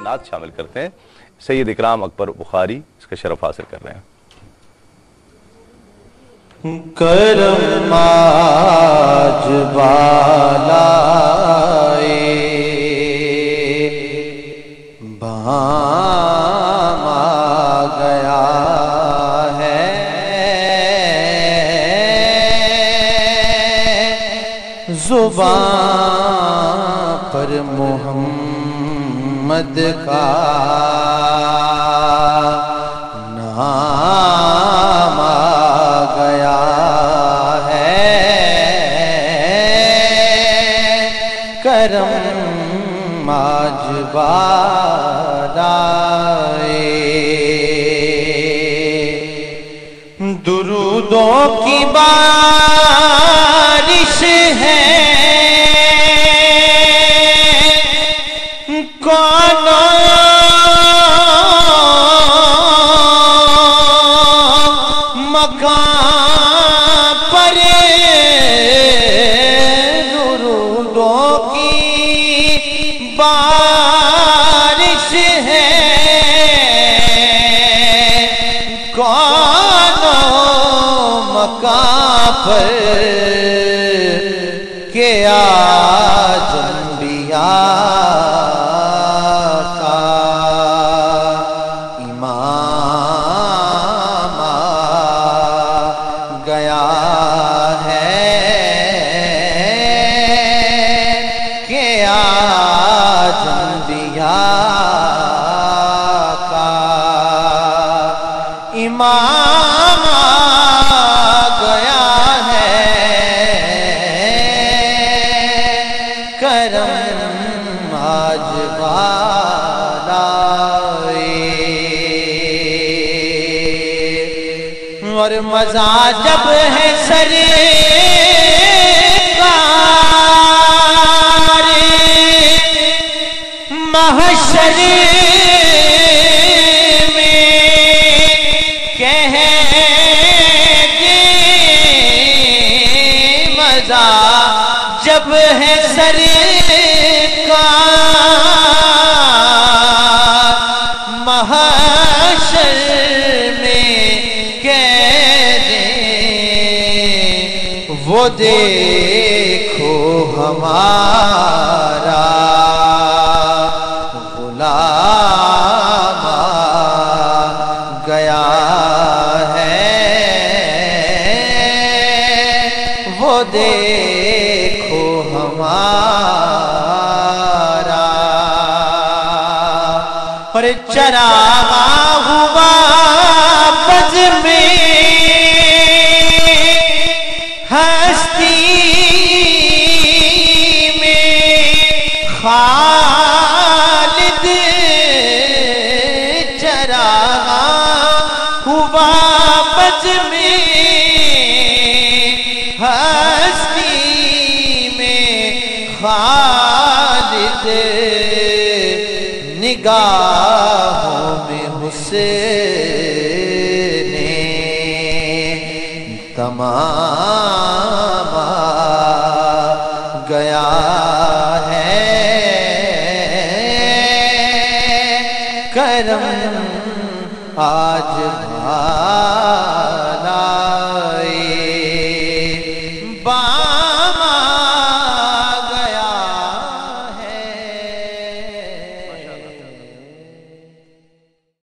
نعت شامل کرتے ہیں. سید اکرام اکبر بخاری اس کا شرف حاصل کر رہے ہیں. کرم آج بالائے بام آ گیا ہے، زبان پر محمد کا نام آ گیا ہے، کرم آج بالائے. درودوں کی بارش ہے، کون مکان پر درودوں کی بارش ہے، کون مکان پر کہ آج انبیاء کا امام آ گیا ہے، کہ آج انبیاء کا امام آ گیا ہے، کرم آج بالائے. اور مزہ جب ہے سرکار محشر میں کہہ دے، مزہ جب ہے سرکار محشر میں کہہ دیں، وہ دیکھو ہمارا غلام آ گیا ہے، وہ دیکھو ہمارا. اور چراغ ہوا بز میں ہستی میں، خالد چراغ ہوا بز میں ہستی میں، خالد نگاہوں میں حسین تمام آ گیا ہے، کرم آج بالائے.